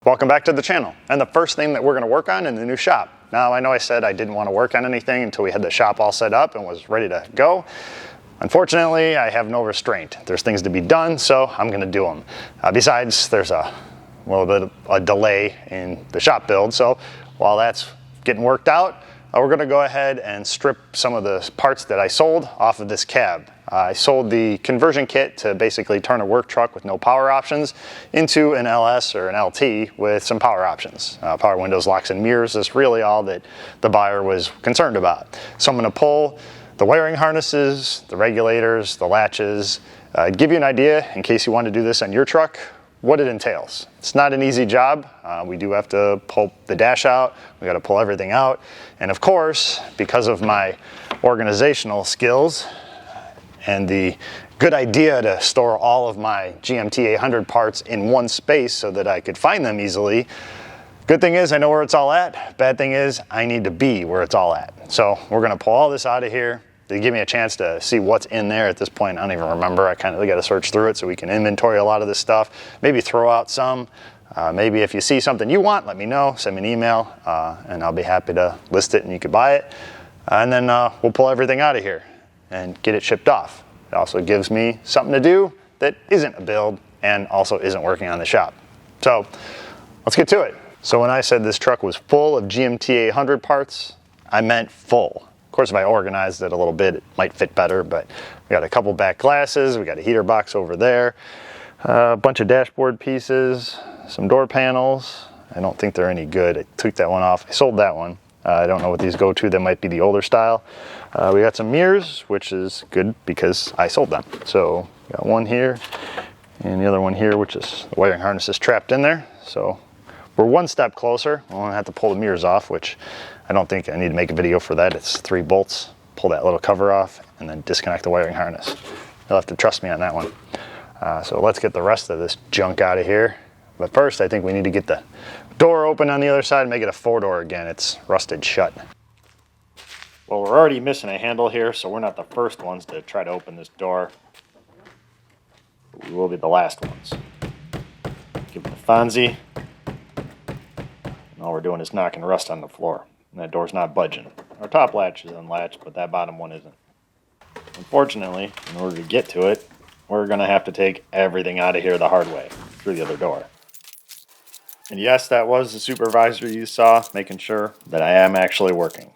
Welcome back to the channel, and the first thing that we're going to work on in the new shop. Now, I know I said I didn't want to work on anything until we had the shop all set up and was ready to go. Unfortunately, I have no restraint. There's things to be done, so I'm going to do them. Besides, there's a little bit of a delay in the shop build, so while that's getting worked out, we're going to go ahead and strip some of the parts that I sold off of this cab. I sold the conversion kit to basically turn a work truck with no power options into an LS or an LT with some power options. Power windows, locks, and mirrors is really all that the buyer was concerned about. So I'm going to pull the wiring harnesses, the regulators, the latches, give you an idea in case you want to do this on your truck, what it entails. It's not an easy job. We do have to pull the dash out. We got to pull everything out. And of course, because of my organizational skills and the good idea to store all of my GMT800 parts in one space so that I could find them easily, good thing is I know where it's all at. Bad thing is I need to be where it's all at. So we're going to pull all this out of here. They give me a chance to see what's in there. At this point, I don't even remember. I kind of got to search through it so we can inventory a lot of this stuff. Maybe throw out some. Maybe if you see something you want, let me know. Send me an email, and I'll be happy to list it and you can buy it. And then we'll pull everything out of here and get it shipped off. It also gives me something to do that isn't a build and also isn't working on the shop. So let's get to it. So when I said this truck was full of GMT800 parts, I meant full. Of course, if I organized it a little bit, it might fit better, but we got a couple back glasses, we got a heater box over there, a bunch of dashboard pieces, some door panels. I don't think they're any good. I took that one off. I sold that one. I don't know what these go to. They might be the older style. We got some mirrors, which is good because I sold them. So we got one here and the other one here, which is the wiring harness is trapped in there. So we're one step closer. I'm gonna have to pull the mirrors off, which I don't think I need to make a video for that. It's 3 bolts. Pull that little cover off and then disconnect the wiring harness. You'll have to trust me on that one. So let's get the rest of this junk out of here. But first, I think we need to get the door open on the other side and make it a 4-door again. It's rusted shut. Well, we're already missing a handle here, so we're not the first ones to try to open this door. But we will be the last ones. Give it a Fonzie. And all we're doing is knocking rust on the floor. And that door's not budging. Our top latch is unlatched, but that bottom one isn't. Unfortunately, in order to get to it, we're going to have to take everything out of here the hard way, through the other door. And yes, that was the supervisor you saw, making sure that I am actually working.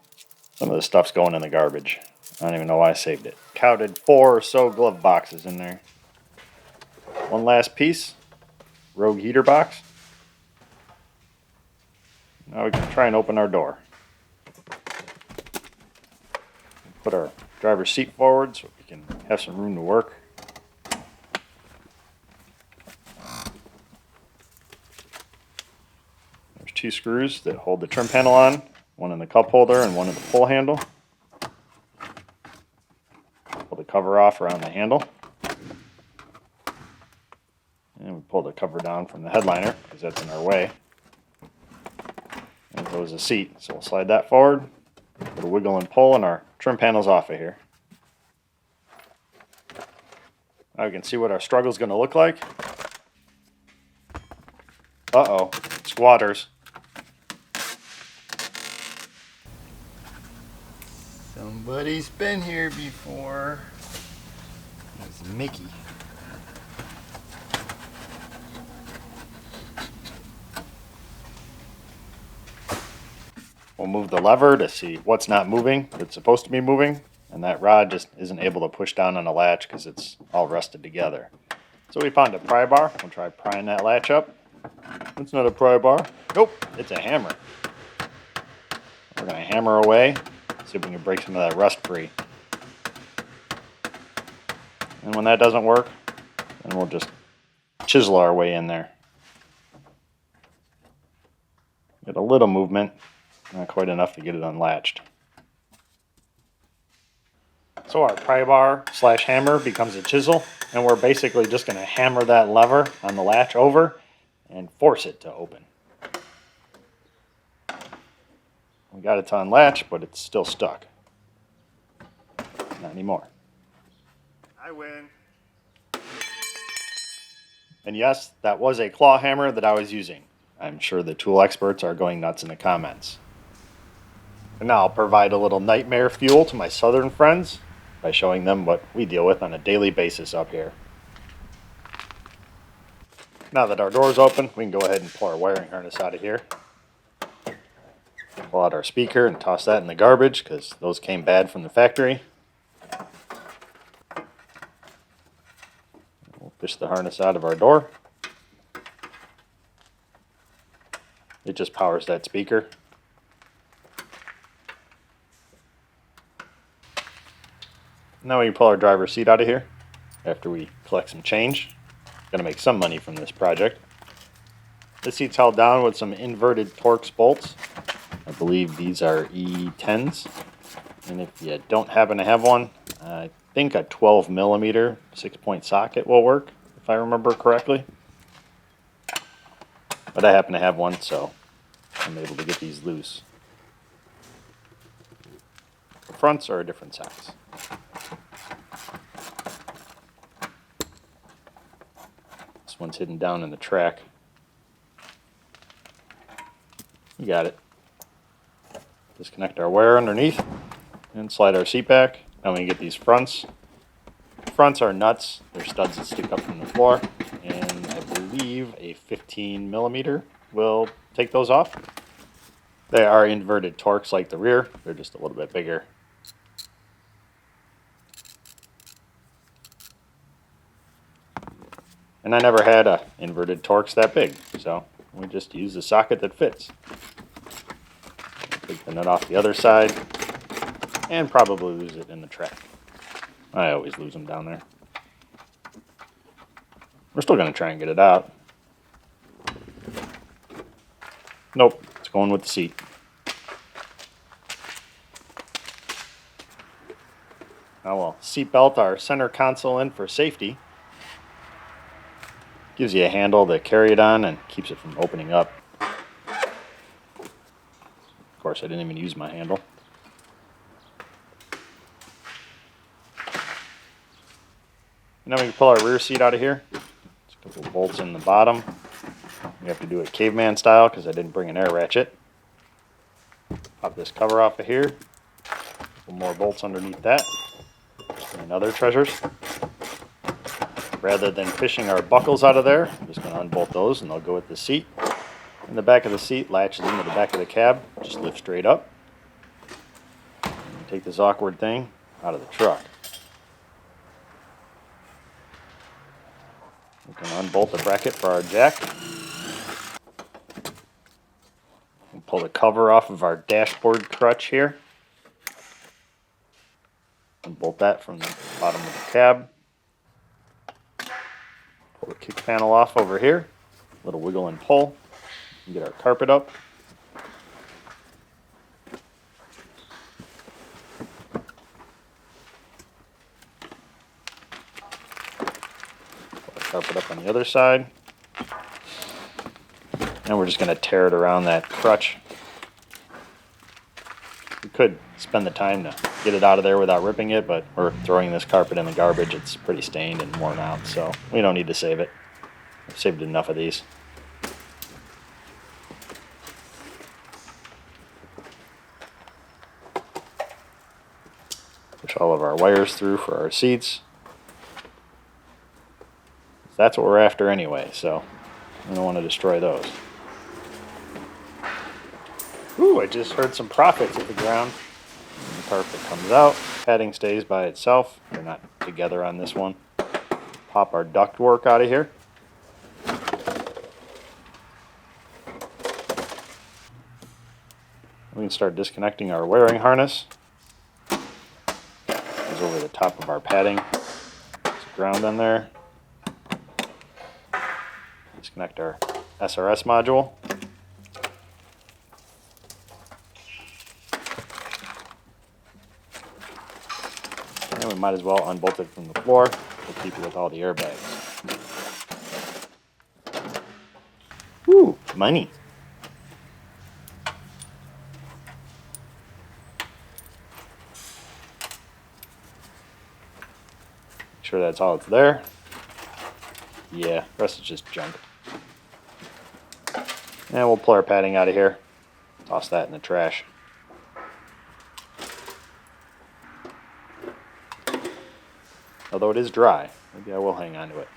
Some of the stuff's going in the garbage. I don't even know why I saved it. Counted 4 or so glove boxes in there. One last piece. Rogue heater box. Now we can try and open our door. Put our driver's seat forward so we can have some room to work. There's 2 screws that hold the trim panel on, one in the cup holder and one in the pull handle. Pull the cover off around the handle. And we pull the cover down from the headliner because that's in our way. And there goes the seat, so we'll slide that forward. Put a wiggle and pull and our trim panel's off of here. Now we can see what our struggle is going to look like. Uh-oh, squatters. Somebody's been here before. That's Mickey. We'll move the lever to see what's not moving, but it's supposed to be moving, and that rod just isn't able to push down on the latch because it's all rusted together. So we found a pry bar. We'll try prying that latch up. It's not a pry bar. Nope, it's a hammer. We're going to hammer away, see if we can break some of that rust free. And when that doesn't work, then we'll just chisel our way in there. Get a little movement. Not quite enough to get it unlatched. So our pry bar / hammer becomes a chisel, and we're basically just going to hammer that lever on the latch over and force it to open. We got it to unlatch, but it's still stuck. Not anymore. I win. And yes, that was a claw hammer that I was using. I'm sure the tool experts are going nuts in the comments. And now I'll provide a little nightmare fuel to my southern friends by showing them what we deal with on a daily basis up here. Now that our door's open, we can go ahead and pull our wiring harness out of here. Pull out our speaker and toss that in the garbage because those came bad from the factory. We'll fish the harness out of our door. It just powers that speaker. Now we can pull our driver's seat out of here after we collect some change. Gonna make some money from this project. This seat's held down with some inverted Torx bolts. I believe these are E10s. And if you don't happen to have one, I think a 12 millimeter 6-point socket will work, if I remember correctly. But I happen to have one, so I'm able to get these loose. The fronts are a different size. This one's hidden down in the track. You got it. Disconnect our wire underneath and slide our seat back. Now we can get these fronts. Fronts are nuts. They're studs that stick up from the floor, and I believe a 15 millimeter will take those off. They are inverted Torx like the rear. They're just a little bit bigger. And I never had a inverted Torx that big, so we just use the socket that fits. Take the nut off the other side and probably lose it in the track. I always lose them down there. We're still going to try and get it out. Nope, it's going with the seat. Now we'll seat belt our center console in for safety. Gives you a handle to carry it on and keeps it from opening up. Of course, I didn't even use my handle. Now we can pull our rear seat out of here. There's a couple of bolts in the bottom. We have to do it caveman style because I didn't bring an air ratchet. Pop this cover off of here. A couple more bolts underneath that. And other treasures. Rather than fishing our buckles out of there, I'm just going to unbolt those and they'll go with the seat. And the back of the seat latches into the back of the cab. Just lift straight up. And take this awkward thing out of the truck. We can unbolt the bracket for our jack. And pull the cover off of our dashboard crutch here. Unbolt that from the bottom of the cab. Pull the kick panel off over here. A little wiggle and pull. And get our carpet up. Carpet up on the other side. And we're just going to tear it around that crutch. We could spend the time to get it out of there without ripping it, but we're throwing this carpet in the garbage. It's pretty stained and worn out, so we don't need to save it. I've saved enough of these. Push all of our wires through for our seats. That's what we're after anyway, so we don't want to destroy those. Ooh, I just heard some profits hit the ground. And the carpet comes out. Padding stays by itself. They're not together on this one. Pop our ductwork out of here. We can start disconnecting our wiring harness. Goes over the top of our padding. There's ground in there. Disconnect our SRS module. And we might as well unbolt it from the floor. We'll keep it with all the airbags. Woo, money. Make sure that's all that's there. Yeah, the rest is just junk. And we'll pull our padding out of here. Toss that in the trash. Although it is dry, maybe I will hang on to it.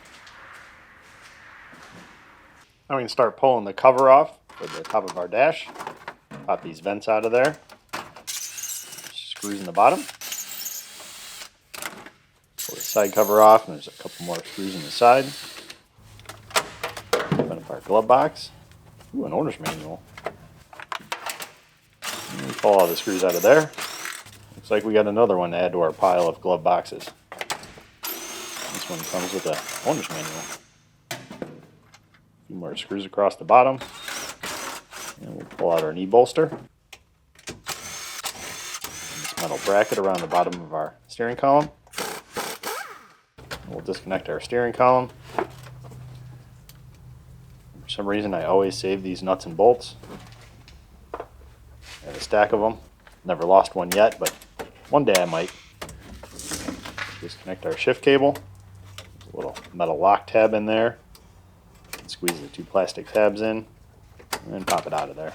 Now we can start pulling the cover off for the top of our dash. Pop these vents out of there. Screws in the bottom. Pull the side cover off, and there's a couple more screws in the side. Open up our glove box. Ooh, an owner's manual. And pull all the screws out of there. Looks like we got another one to add to our pile of glove boxes. This one comes with an owner's manual. A few more screws across the bottom. And we'll pull out our knee bolster. And this metal bracket around the bottom of our steering column. We'll disconnect our steering column. For some reason I always save these nuts and bolts. I have a stack of them. Never lost one yet, but one day I might. Disconnect our shift cable. There's a little metal lock tab in there. Squeeze the two plastic tabs in and then pop it out of there.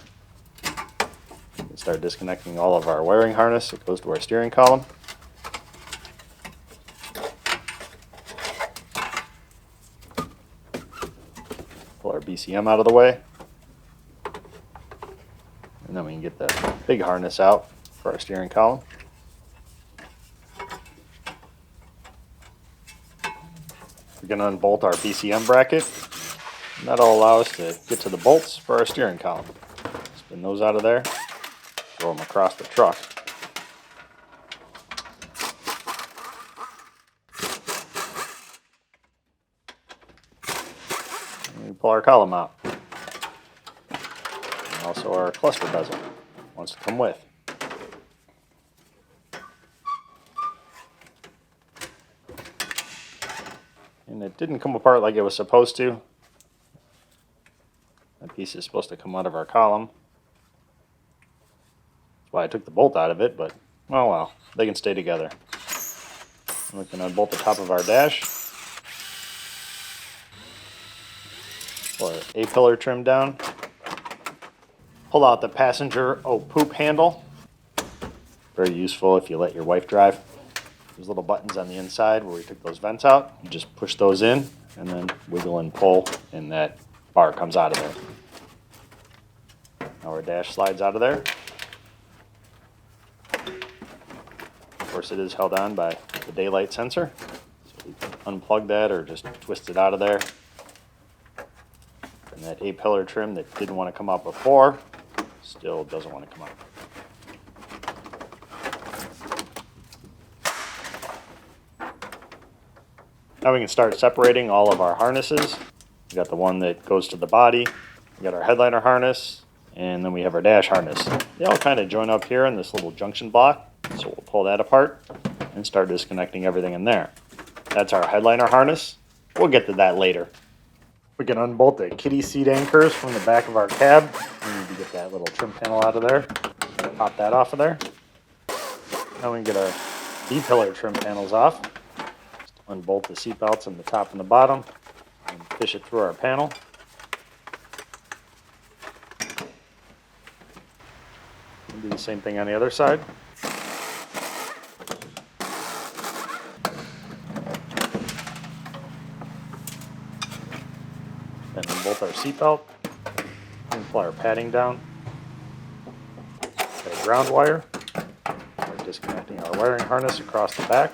We'll start disconnecting all of our wiring harness that goes to our steering column. Pull our BCM out of the way. And then we can get the big harness out for our steering column. We're going to unbolt our BCM bracket. And that'll allow us to get to the bolts for our steering column. Spin those out of there. Throw them across the truck. And we pull our column out. And also our cluster bezel wants to come with. And it didn't come apart like it was supposed to. That piece is supposed to come out of our column. That's why I took the bolt out of it, but oh well, they can stay together. And we can unbolt the top of our dash. Pull our A-pillar trim down. Pull out the passenger poop handle. Very useful if you let your wife drive. There's little buttons on the inside where we took those vents out. You just push those in and then wiggle and pull, and that bar comes out of there. Now our dash slides out of there. Of course, it is held on by the daylight sensor. So we can unplug that or just twist it out of there. And that A-pillar trim that didn't want to come out before still doesn't want to come out. Now we can start separating all of our harnesses. We got the one that goes to the body, we got our headliner harness, and then we have our dash harness. They all kind of join up here in this little junction block, so we'll pull that apart and start disconnecting everything in there. That's our headliner harness. We'll get to that later. We can unbolt the kiddie seat anchors from the back of our cab. We need to get that little trim panel out of there. Pop that off of there. Now we can get our B-pillar trim panels off. Unbolt the seat belts on the top and the bottom and fish it through our panel. We'll do the same thing on the other side. Then unbolt our seat belt and pull our padding down. Got a ground wire. We're disconnecting our wiring harness across the back.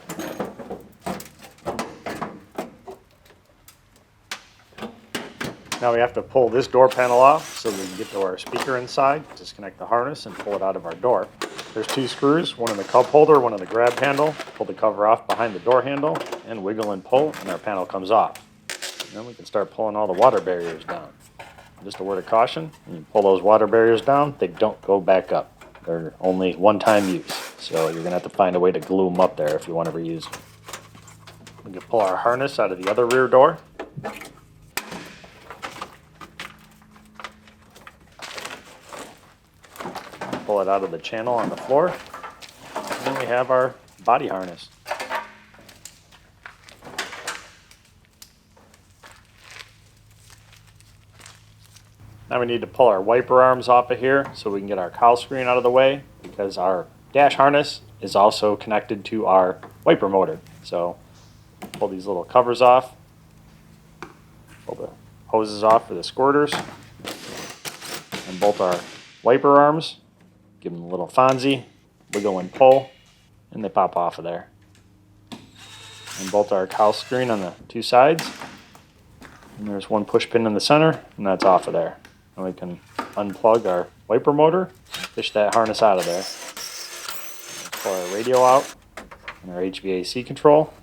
Now we have to pull this door panel off so we can get to our speaker inside, disconnect the harness, and pull it out of our door. There's two screws, one in the cup holder, one in the grab handle. Pull the cover off behind the door handle, and wiggle and pull, and our panel comes off. And then we can start pulling all the water barriers down. Just a word of caution, when you pull those water barriers down, they don't go back up. They're only one-time use, so you're going to have to find a way to glue them up there if you want to reuse them. We can pull our harness out of the other rear door. Pull it out of the channel on the floor, and then we have our body harness. Now we need to pull our wiper arms off of here so we can get our cowl screen out of the way, because our dash harness is also connected to our wiper motor. So pull these little covers off, pull the hoses off for the squirters, and bolt our wiper arms, give them a little Fonzie, wiggle and pull, and they pop off of there. And bolt our cowl screen on the two sides. And there's one push pin in the center, and that's off of there. And we can unplug our wiper motor, fish that harness out of there. Pull our radio out, and our HVAC control.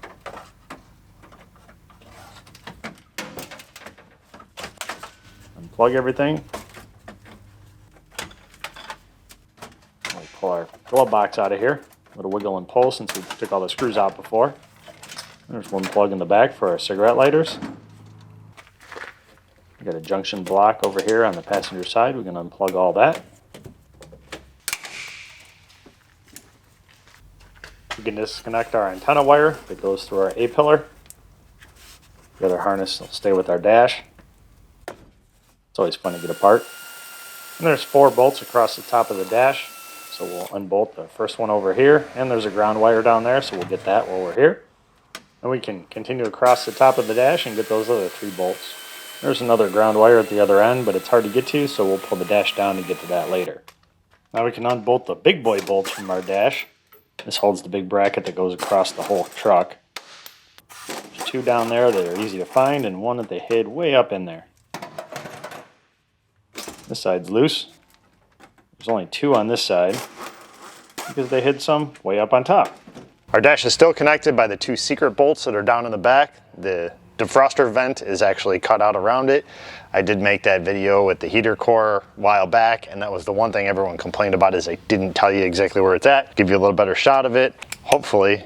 Unplug everything. We pull our glove box out of here. A little wiggle and pull since we took all the screws out before. There's one plug in the back for our cigarette lighters. We got a junction block over here on the passenger side. We can unplug all that. We can disconnect our antenna wire that goes through our A-pillar. The other harness will stay with our dash. It's always fun to get apart. And there's 4 bolts across the top of the dash. So we'll unbolt the first one over here. And there's a ground wire down there, so we'll get that while we're here. And we can continue across the top of the dash and get those other 3 bolts. There's another ground wire at the other end, but it's hard to get to, so we'll pull the dash down and get to that later. Now we can unbolt the big boy bolts from our dash. This holds the big bracket that goes across the whole truck. There's 2 down there that are easy to find, and one that they hid way up in there. This side's loose. There's only 2 on this side because they hid some way up on top. Our dash is still connected by the 2 secret bolts that are down in the back. The defroster vent is actually cut out around it. I did make that video with the heater core a while back, and that was the one thing everyone complained about, is I didn't tell you exactly where it's at. Give you a little better shot of it. Hopefully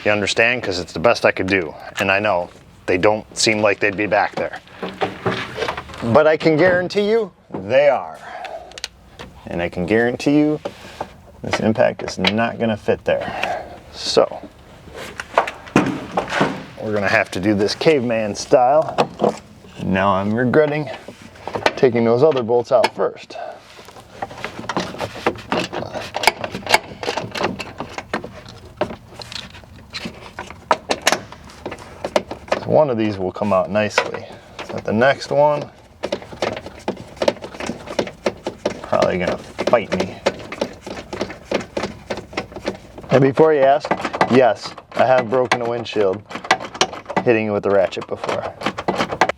you understand, because it's the best I could do. And I know they don't seem like they'd be back there, but I can guarantee you they are. And I can guarantee you this impact is not going to fit there. So we're going to have to do this caveman style. Now I'm regretting taking those other bolts out first. So one of these will come out nicely, but the next one probably going to fight me. And before you ask, yes, I have broken a windshield hitting it with the ratchet before.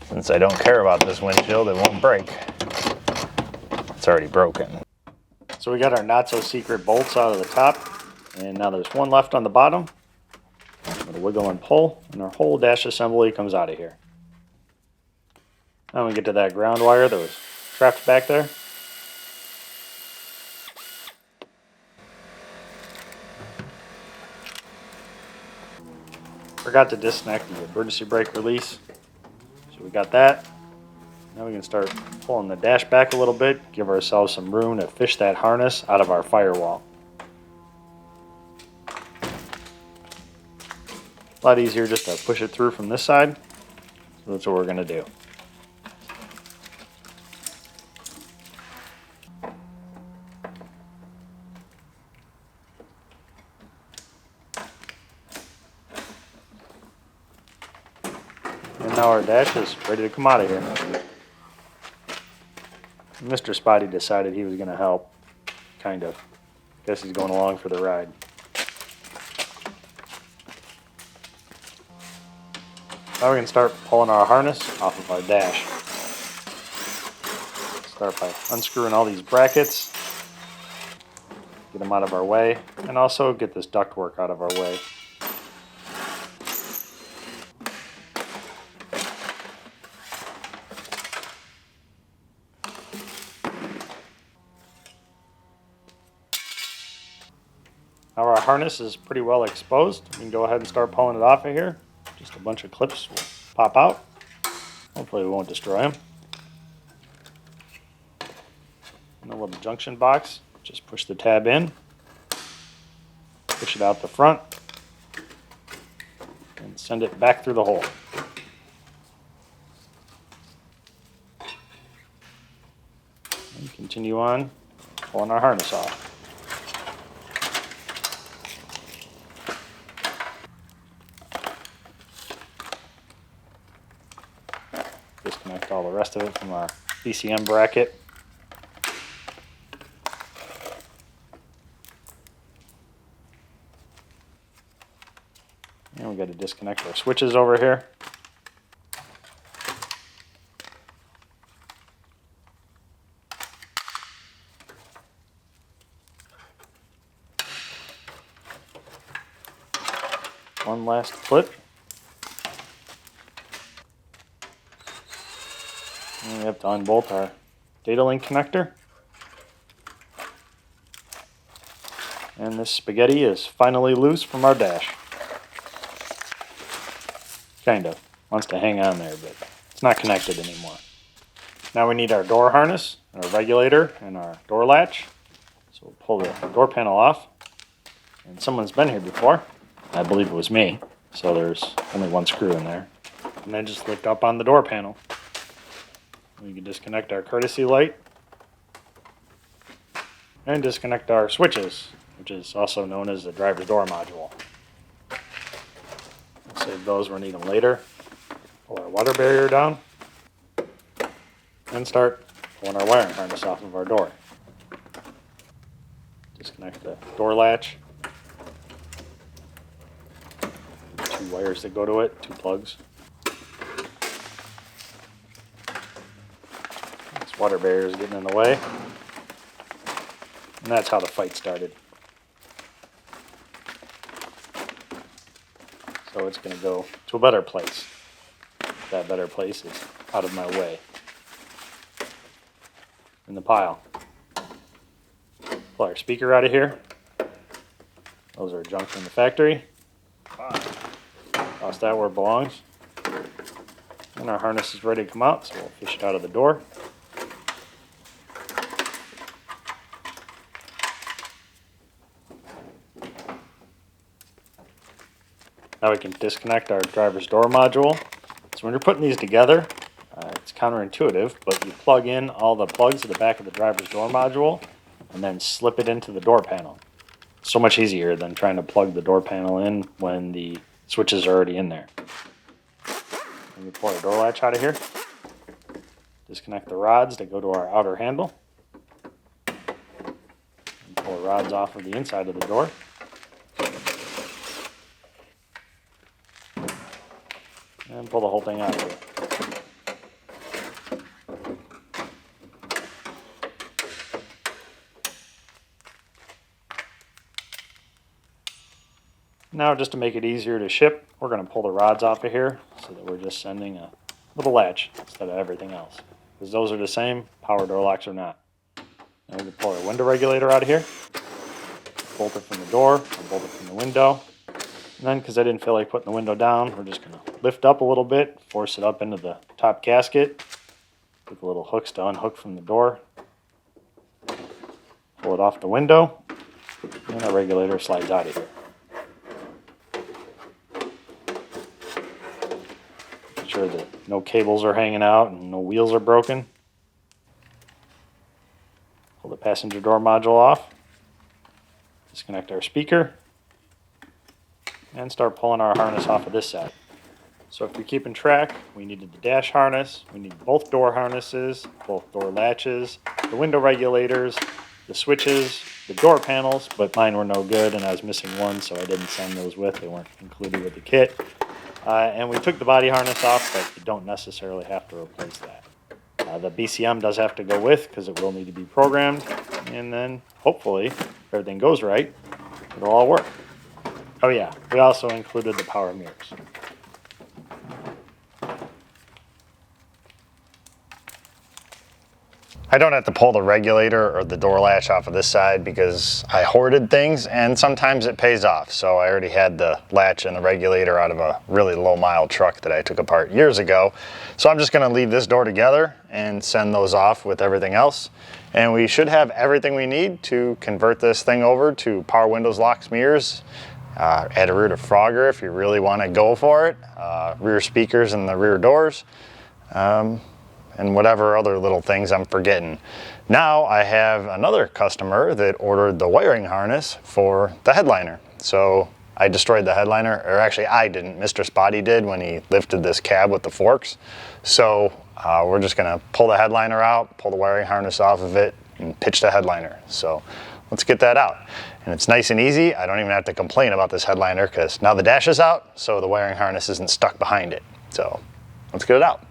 Since I don't care about this windshield, it won't break. It's already broken. So we got our not so secret bolts out of the top, and now there's 1 left on the bottom. I'm going to wiggle and pull, and our whole dash assembly comes out of here. Now we get to that ground wire that was trapped back there. Forgot to disconnect the emergency brake release. So we got that. Now we can start pulling the dash back a little bit, give ourselves some room to fish that harness out of our firewall. A lot easier just to push it through from this side. So that's what we're going to do. And now our dash is ready to come out of here. Mr. Spotty decided he was going to help. Kind of. Guess he's going along for the ride. Now we can start pulling our harness off of our dash. Start by unscrewing all these brackets. Get them out of our way. And also get this ductwork out of our way. Now our harness is pretty well exposed. We can go ahead and start pulling it off of here. Just a bunch of clips will pop out. Hopefully we won't destroy them. And a little junction box. Just push the tab in. Push it out the front. And send it back through the hole. continue on pulling our harness off. Disconnect all the rest of it from our BCM bracket. And we got to disconnect our switches over here. One last clip. And we have to unbolt our data link connector. And this spaghetti is finally loose from our dash. Kind of. Wants to hang on there, but it's not connected anymore. Now we need our door harness, our regulator, and our door latch. So we'll pull the door panel off. And someone's been here before. I believe it was me. So there's only one screw in there. And then just lift up on the door panel. We can disconnect our courtesy light. And disconnect our switches, which is also known as the driver's door module. We'll save those, we'll need them later. Pull our water barrier down. And start pulling our wiring harness off of our door. Disconnect the door latch. Two wires that go to it, two plugs. This water barrier is getting in the way. And that's how the fight started. So it's going to go to a better place. That better place is out of my way. In the pile. Pull our speaker out of here. Those are junk from the factory. Toss that where it belongs. And our harness is ready to come out, so we'll fish it out of the door. Now we can disconnect our driver's door module. So when you're putting these together, it's counterintuitive, but you plug in all the plugs at the back of the driver's door module and then slip it into the door panel. So much easier than trying to plug the door panel in when the switches are already in there. And we pull our door latch out of here. Disconnect the rods that go to our outer handle. And pull the rods off of the inside of the door. And pull the whole thing out of here. Now, just to make it easier to ship, we're going to pull the rods off of here so that we're just sending a little latch instead of everything else. Because those are the same, power door locks are not. Now we can pull our window regulator out of here, bolt it from the door, or bolt it from the window. And then, because I didn't feel like putting the window down, we're just going to lift up a little bit, force it up into the top gasket, with the little hooks to unhook from the door, pull it off the window, and our regulator slides out of here. Sure that no cables are hanging out and no wheels are broken. Pull the passenger door module off. Disconnect our speaker. And start pulling our harness off of this side. So if you're keeping track, we needed the dash harness, we need both door harnesses, both door latches, the window regulators, the switches, the door panels, but mine were no good and I was missing one, so I didn't send those with. They weren't included with the kit. And we took the body harness off, but you don't necessarily have to replace that. The BCM does have to go with because it will need to be programmed. And then, hopefully, if everything goes right, it'll all work. Oh yeah, we also included the power mirrors. I don't have to pull the regulator or the door latch off of this side because I hoarded things and sometimes it pays off. So I already had the latch and the regulator out of a really low mile truck that I took apart years ago. So I'm just going to leave this door together and send those off with everything else. And we should have everything we need to convert this thing over to power windows, locks, mirrors. Add a rear defrogger if you really want to go for it. Rear speakers and the rear doors. and whatever other little things I'm forgetting. Now I have another customer that ordered the wiring harness for the headliner. So I destroyed the headliner, or actually I didn't, Mr. Spotty did when he lifted this cab with the forks. So we're just gonna pull the headliner out, pull the wiring harness off of it, and pitch the headliner. So let's get that out. And it's nice and easy. I don't even have to complain about this headliner because now the dash is out, so the wiring harness isn't stuck behind it. So let's get it out.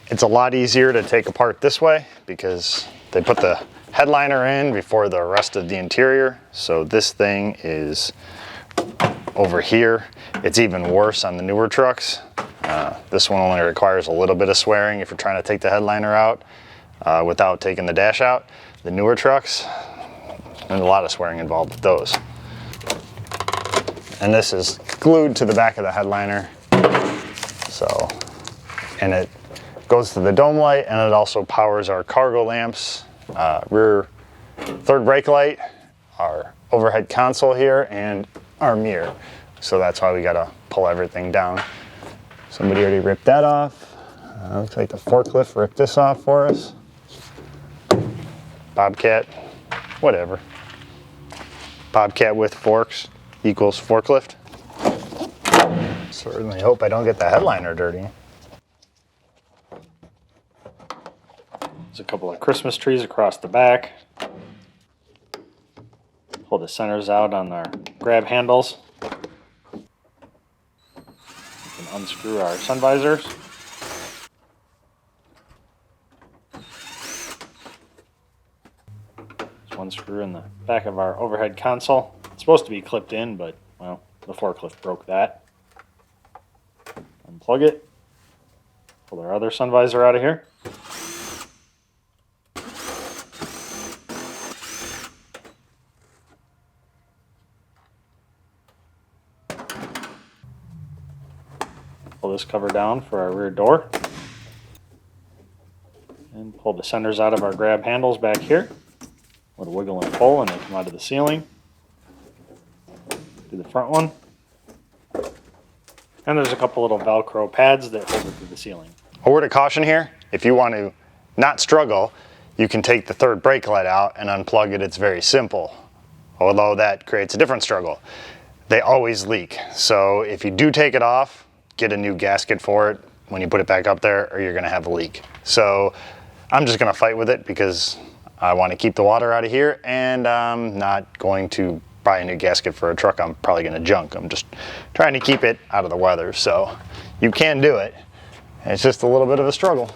It's a lot easier to take apart this way because they put the headliner in before the rest of the interior. So this thing is over here. It's even worse on the newer trucks. This one only requires a little bit of swearing if you're trying to take the headliner out without taking the dash out. The newer trucks, there's a lot of swearing involved with those. And this is glued to the back of the headliner. So, and it goes to the dome light, and it also powers our cargo lamps, rear third brake light, our overhead console here, and our mirror. So that's why we gotta pull everything down. Somebody already ripped that off. Looks like the forklift ripped this off for us. Bobcat, whatever. Bobcat with forks equals forklift. Certainly hope I don't get the headliner dirty. There's a couple of Christmas trees across the back. Pull the centers out on our grab handles. We can unscrew our sun visors. There's one screw in the back of our overhead console. It's supposed to be clipped in, but, well, the forklift broke that. Unplug it. Pull our other sun visor out of here. Pull this cover down for our rear door. And pull the centers out of our grab handles back here. Let it wiggle and pull and they come out of the ceiling. Do the front one. And there's a couple little Velcro pads that hold it to the ceiling. A word of caution here, if you want to not struggle, you can take the third brake light out and unplug it. It's very simple, although that creates a different struggle. They always leak. So if you do take it off, get a new gasket for it when you put it back up there, or you're gonna have a leak. So I'm just gonna fight with it because I wanna keep the water out of here, and I'm not going to buy a new gasket for a truck I'm probably gonna junk. I'm just trying to keep it out of the weather. So you can do it. It's just a little bit of a struggle.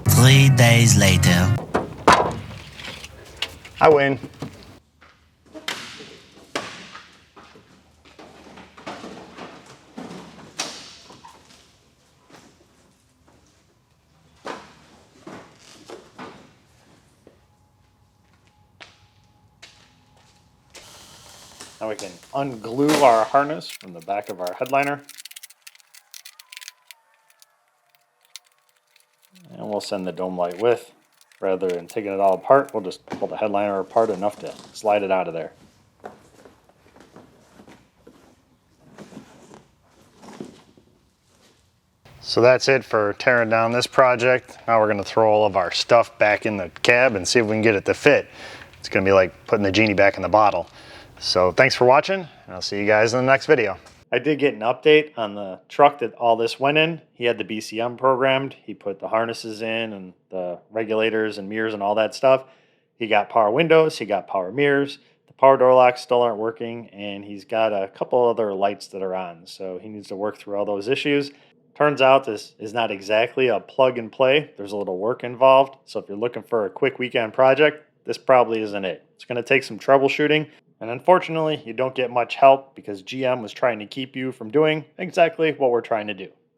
Three days later. I win. Now we can unglue our harness from the back of our headliner. And we'll send the dome light with. Rather than taking it all apart, we'll just pull the headliner apart enough to slide it out of there. So that's it for tearing down this project. Now we're gonna throw all of our stuff back in the cab and see if we can get it to fit. It's gonna be like putting the genie back in the bottle. So thanks for watching, and I'll see you guys in the next video. I did get an update on the truck that all this went in. He had the BCM programmed. He put the harnesses in and the regulators and mirrors and all that stuff. He got power windows. He got power mirrors. The power door locks still aren't working, and he's got a couple other lights that are on. So he needs to work through all those issues. Turns out this is not exactly a plug and play. There's a little work involved. So if you're looking for a quick weekend project, this probably isn't it. It's going to take some troubleshooting. And unfortunately, you don't get much help because GM was trying to keep you from doing exactly what we're trying to do.